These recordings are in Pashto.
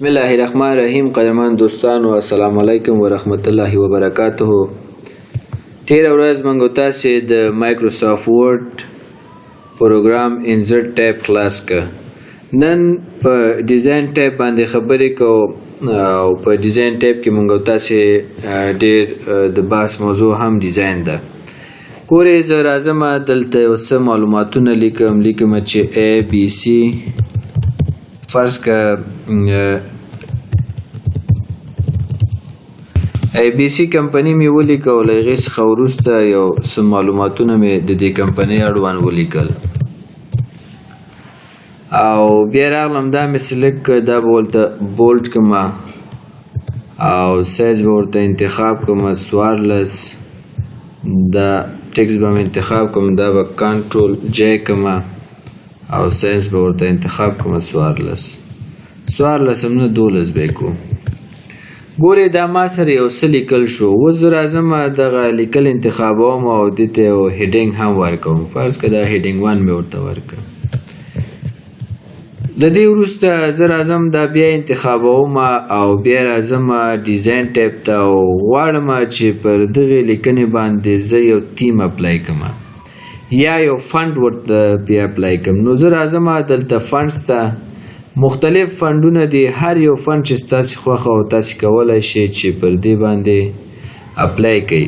بسم الله الرحمن الرحیم. قدرمن دوستانو، السلام علیکم ورحمت الله وبرکاته. تیر ورځ موږ تاسو د مایکروسافت ورډ پروګرام انسرټ ټیب خلاص ک. نن په ډیزاین ټیب باندې خبرې کوو او په ډیزاین ټیب کې موږ تاسو ډیر د بحث موضوع هم ډیزاین ده. ګورئ زه راځم دلته یو څه معلوماتونه لیکم چې A B C فرض که ABC کمپنی می ولیکل، هغې څخه وروسته یو څه معلوماتونه می د دې کمپنۍ اړوند ولیکل او بیا راغلم دا می سلیکټ کړ، دا به ورته بولډ کړم او سایز به ورته انتخاب کړم 14. دا ټکس به مې انتخاب کړم، دا به کنټرول جی کړم او سایز به ورته انتخاب کوم 14 نه 12 به کو. ګورئ دا ما سره یو څه لیکل شو. اوس زه راځم دغه لیکل انتخابوم او دې ته یو هیډینګ هم ورکوم. فرض که دا هیډینګ 1 مې ورته ورکړم. د دې وروسته زه راځم دا بیا انتخابوم او بیا راځم ډیزاین ټیب ته او غواړم چې پر دغې لیکنې باندې زه یو تیم اپلای کړم یا یو فند ورته بیا اپلای کړم. نو زه راځم دلته فندز ته. مختلف فندونه دي، هر یو فند چې ستاسو خوښه او تاسو کولی شئ چې پر دې باندې اپلای کړئ.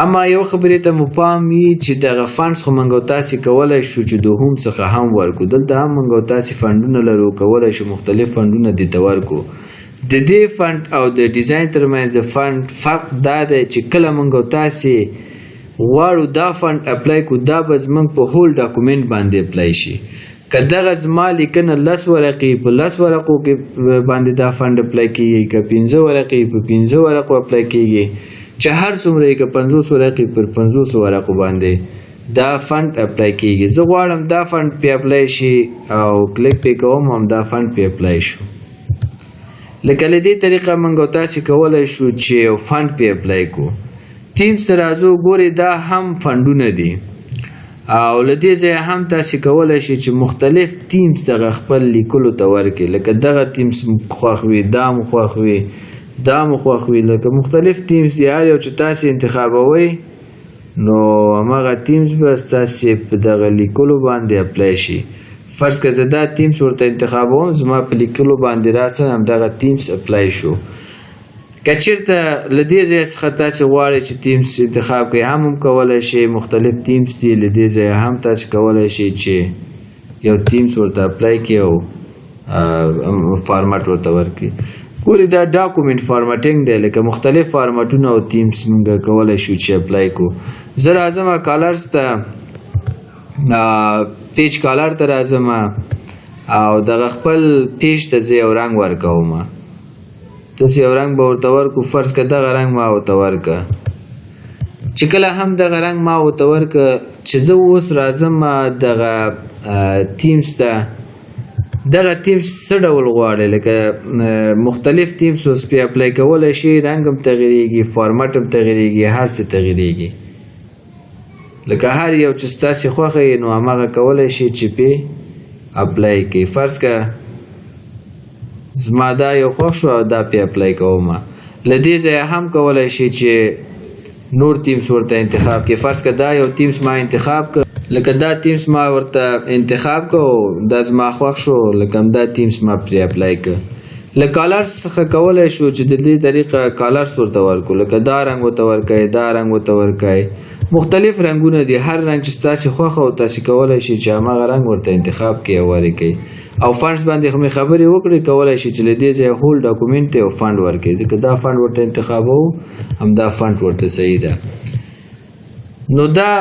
اما یو خبرې ته مو پام وي چې دغه فندز خو موږ تاسو کولی شو چې د هوم څخه هم ورکو. دلته هم موږ تاسو فندونه لرو، کولی شو مختلف فندونه دې ته ورکو. د دې فند او د ډیزاین ترمنځ د فند فرق دا دی چې کله موږ تاسو غواړو دا فند اپلای کو، دا به زموږ په هول ډاکومنټ باندې اپلای شي. که دغه زما لیکنه 10 ورقې په 10 ورقو کې باندې دا فند اپلای کیږي، که 15 ورقې په 15 ورقو اپلای کیږي، چې هر څومره یې که 50 ورقې پر 50 ورقو باندې دا فند اپلای کیږي. زه غواړم دا فند پې اپلای شي او کلیک پې کوم، هم دا فند پې اپلای شو. لکه له دې طریقه موږ تاسو کولی شو چې یو فند پې اپلای کو. ټیمز ته راځو. ګورئ دا هم فندونه دي او له دې ځایه هم تاسو کولی شئ چې مختلف ټیمز دغه خپل لیکلو ته ورکړئ. لکه دغه ټیمز خوښ وي، دا مو خوښ وي، دا مو خوښ وي. لکه مختلف ټیمز دي، هر یو چې تاسو انتخابوئ نو همغه ټیمز به ستاسو په دغه لیکلو باندې اپلای شي. فرض که زه دا ټیمز ورته انتخابوم، زما په لیکلو باندې راسه همدغه ټیمز اپلای شو. که چېرته له دې ځای څخه تاسو غواړئ چې ټیمز انتخاب کړئ، هم کولی شئ. مختلف ټیمز دي، له دې ځایه هم تاسو کولی شئ چې یو ټیمز ورته اپلای کړئ او فارمټ ورته ورکړئ. ګورئ دا ډاکومنټ فارمټینګ دی، لکه مختلف فارمټونه او ټیمز موږ کولی شو چې اپلای کړو. زه راځم کالرز ته، پیج کالر ته راځم او دغه خپل پیج ته زه یو رنګ ورکوم. تاسو یو رنګ به ورته ورکو. فرض که دغه رنګ ما ورته ورکه. چې کله هم دغه رنګ ما ورته ورکه، چې زه اوس راځم دغه ټیمز ته. دغه ټیمز څه ډول غواړئ؟ لکه مختلف ټیمز اوس پې اپلای کولی شي، رنګ هم تغیرېږي، فارمټ هم تغیرېږي، هر څه تغیرېږي. لکه هر یو چې ستاسو خوښه یې نو همغه کولی شي چې پې اپلای کړئ. فرض که زما دا یو خوښ شو او دا پې اپلای کوم. له دې ځایه هم کولی شي چې نور ټیمز ورته انتخاب کړي. فرض که دا یو ټیمز ما انتخاب کړ، لکه دا ټیمز ما ورته انتخاب کړ، دا زما خوښ شو، لکه همدا ټیمز ما پرې اپلای کړ. له کالرز څخه کولی شو چې د دې طریقه کالرز ورته ورکړو. لکه دا رنګ ورته ورکړئ، دا رنګ ورته ورکړئ. مختلف رنګونه دي، هر رنګ چې ستاسو خوښه او تاسو کولی شئ چې همغه رنګ ورته انتخاب کړئ او ورکړئ. او فندز باندې خو مې خبرې وکړې، کولی شئ چې له دې ځایه هول ډاکومنټ ته یو فند ورکړئ. ځکه دا فند ورته انتخابوو، همدا فند ورته صحیح ده. نو دا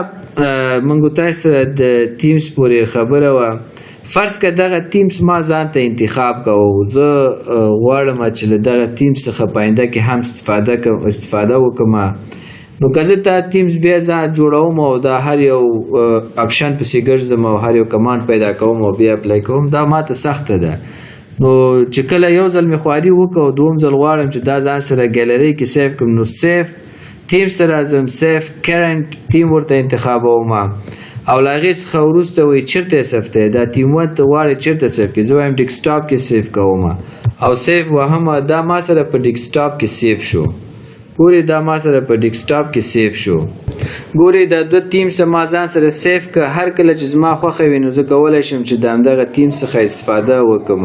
موږ تاسو سره د ټیمز پورې خبره وه. فرض که دغه ټیمز ما ځان ته انتخاب کوو، زه غواړم چې له دغه ټیمز څخه په آینده کې هم استفاده وکړم. نو که زه دا ټیمز بیا ځان جوړوم او دا هر یو اپشن پسې ګرځم او هر یو کمانډ پیدا کوم او بیا اپلای کوم، دا ماته سخته ده. نو چې کله یو ځل مې خواري وکړه او دوم ځل غواړم چې دا ځان سره ګیلرۍ کې سیف کړم، نو سیف ټیمز ته راځم، سیف کرنټ ټیم ورته انتخابوم او له هغې څخه وروسته وایي چېرته یې سیف دی دا تیم 1 ته غواړې چېرته سیف کړي زه وایم ډیسکټاپ کې سیف کوم او سیف وهمه دا ما سره په ډیسکټاپ کې سیف شو ګورې دا ما سره په ډیسکټاپ کې سیف شو ګورې دا دوه تیم څه ما ځان سره سیف که هر کله چې زما خوښه وي نو زه کولی شم چې د همدغه تیم څخه استفاده وکړم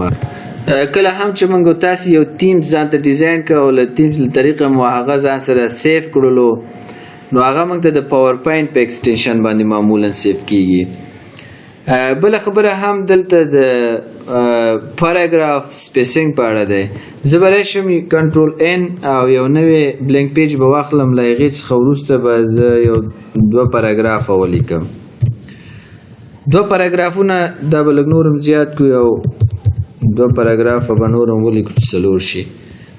کله هم چې موږ تاسو یو تیم ځان ته ډیزاین کړو او له تیم له طریقه مو هغه ځان سره سیف کړلو نو هغه موږ ته د پاور پوینټ په ایکسټنشن باندې معمولا سیف کیږي بل خبره هم دلته د پاراګراف سپیسینګ په اړه ده زه به راشم کنټرول ان او یو نوی بلینک پیج به واخلم له هغې څخه وروسته به زه یو دوه پاراګرافه ولیکم دوه پاراګرافونه دا به لږ نور هم زیات کړو او دوه پاراګرافه به نور هم ولیکو چې څلور شي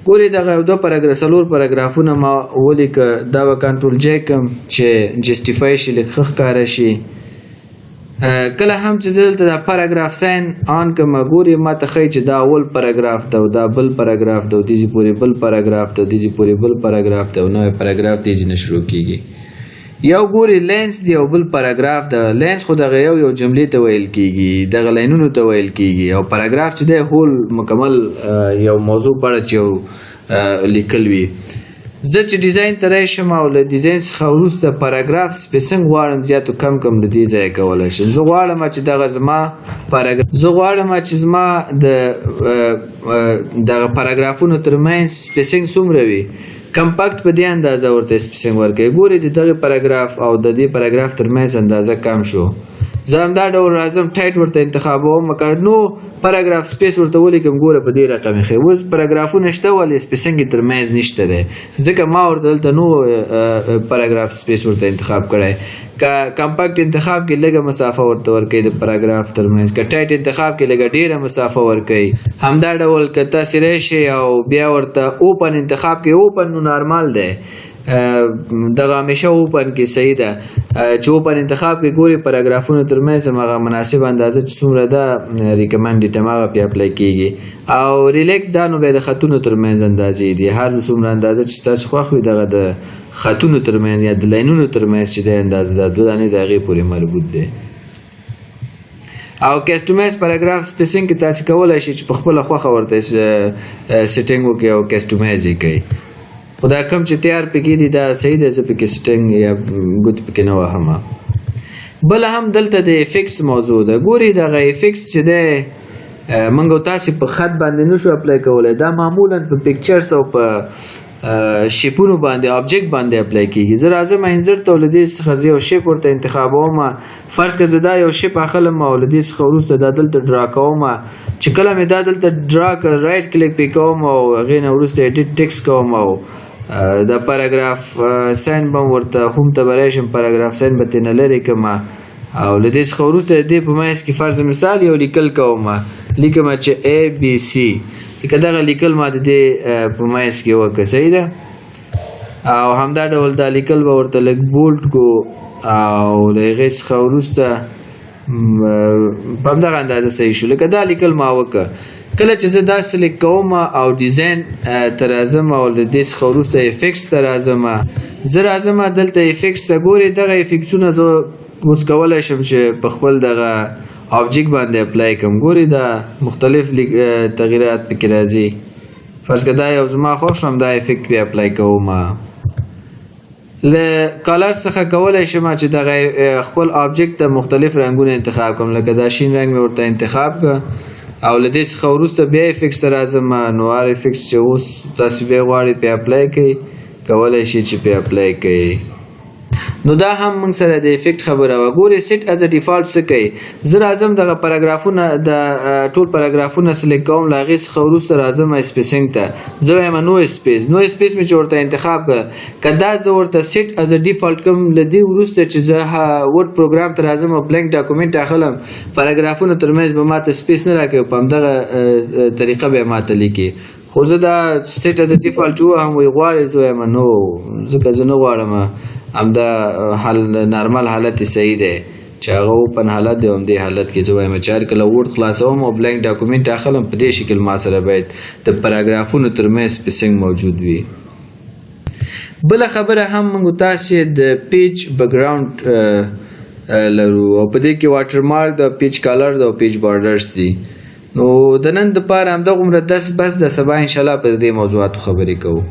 ګورې دغه څلور پاراګرافونه ما ولیکه دا به کنټرول جی کړم چې جسټیفای شي لږ ښه ښکاره شي کله هم چې زه دلته دا پاراګراف ساین آن کړم ګورې ما ته ښایي چې دا اول پاراګراف ده او دا بل پاراګراف ده او دېځې پورې بل پاراګراف ده دېځې پورې بل پاراګراف ده او نوی پاراګراف دېځې نه شروع کېږي یو ګورې لینس دی او بل پاراګراف ده لینس خو دغه یو جملې ته ویل کېږي دغه لاینونو ته ویل کېږي او پاراګراف چې دی هول مکمل یو موضوع په اړه چې یو لیکل وي زه چې ډیزاین ته راشم او له ډیزاین څخه وروسته پاراګراف سپیسینګ غواړم زیات کم له دې ځایه کولی شم زه غواړم چې زما دغه پاراګرافونو ترمنځ سپیسینګ څومره وي کمپاکټ په دې اندازه ورته سپیسینګ ورکوي ګورې د دغه پاراګراف او د دې پاراګراف ترمنځ اندازه کم شو زه هم دا ډول راځم ټایټ ورته انتخابوم نو پاراګراف سپیس ورته ولیکم ګوره په دې رقم یې ښیي اوس پاراګرافونه شته ولې سپیسینګ یې ترمنځ نشته دی ځکه ما ورته دلته نو پاراګراف سپیس ورته انتخاب کړی که کمپاکټ انتخاب کې لږه مسافه ورته ورکوي د پاراګراف ترمنځ که ټایټ انتخاب کې لږه ډېره مسافه ورکوي همدا ډول که تاسې راشئ او بیا ورته اوپن انتخاب کې اوپن نو نارمال دی دغه همیشه اوپن کې صحیح ده چې اوپن انتخاب کې ګوري پاراګرافونو ترمنځ هماغه مناسب اندازه چې څومره ده ریکمنډډ هماغه پې اپلای کېږي او ریلیکس دا نو بیا د خطونو ترمنځ اندازې دي هر څومره اندازه چې ستاسو خوښ وي دغه د خطونو ترمنځ یا د لاینونو ترمنځ چې دی اندازه دا دوه دانې د هغې پورې مربوط دی او کسټمایز پاراګراف سپیسینګ کې تاسې کولی شئ چې په خپله خوښه ورته سیټینګ وکړئ او کسټمایز یې کوئ خو دا کم چې تیار پکې دي دا صحیح دی زه پکې سیټینګ یا ګوت پکې نه وهم بله هم دلته د افیکټس موضوع ده ګورئ دغه افیکټس چې دی موږ او تاسې په خط باندې نشو اپلای کولی دا معمولا په پکچرز او په شیپونو باندې آبجیکټ باندې اپلای کېږي زه راځم انزرټ ته او له دې څخه زه یو شیپ ورته انتخابوم فرض که زه دا یو شیپ اخلم او له دې څخه وروسته دا دلته ډرا کوم چې کله مې دا دلته ډرا کړ رایټ کلیک پې کوم او هغې نه وروسته ایډیټ ټیکسټ کوم او د پاراګراف ساین به ورته هم ته به راشم پاراګراف ساین به ترې نه لرې کړم او له دې څخه وروسته د دې په منځ کې فرض مثال یو لیکل کوم لیکم چې ABC که دغه لیکل ما د دې په منځ کې وکړه صحیح ده او همدا ډول دا لیکل به ورته لږ بولډ کو او له هغې څخه وروسته په همدغه اندازه صحیح شو لکه دا لیکل ما وکړه کله چې زه دا سلیکټ کوم او ډیزاین ته راځم او له دې څخه وروسته افیکټس ته راځم زه راځم دلته افیکټس ته ګورئ دغه افیکټسونه زه اوس کولی شم چې په خپل دغه آبجیکټ باندې اپلای کړم ګورئ دا مختلف تغییرات پکې راځي فرض که دا یو زما خوښ شو دا افیکټ پې اپلای کوم له کالر څخه کولی شم چې دغه خپل آبجیکټ ته مختلف رنګونه انتخاب کړم لکه دا شین رنګ مې ورته انتخاب کړ او له دې څخه وروسته بیا افیکټس ته راځم نو هر افیکټس چې اوس تاسې بیا غواړئ پې اپلای کړئ کولی شئ چې پې اپلای کړئ نو دا هم موږ سره د افیکټ خبره وه ګورئ سیټ از ا ډیفالټ څه کوي زه راځم دغه پاراګرافونه د ټول پاراګرافونه سلیکټ کوم له هغې څخه وروسته راځم سپیسینګ ته زه وایم نو سپیس مې چې ورته انتخاب کړه که دا زه ورته سیټ از ا ډیفالټ کوم له دې وروسته چې زه ورډ پروګرام ته راځم او بلینک ډاکومنټ اخلم پاراګرافونه ترمنځ به ماته سپیس نه راکوي په همدغه طریقه به یې ماته لیکي خو زه دا سیټ از ا ډیفالټ ووهم وایي غواړې زه وایم نو ځکه زه نه غواړم همدا نارمل حالت یې صحیح دی چې هغه اوپن حالت دی همدې حالت کې زه وایم چې هر کله ورډ خلاصوم او بلینک ډاکومنټ اخلم په دې شکل ما سره باید د پاراګرافونو ترمنځ سپیسینګ موجود وي بله خبره هم موږ تاسې د پیج بیکګراوند لرو او په دې کې واټر مارک د پیج کلر د پیج بارډرز دي. نو د نن د پاره هم د غومره بس د سبا ان شاء الله په دې موضوعاتو خبرې کوو.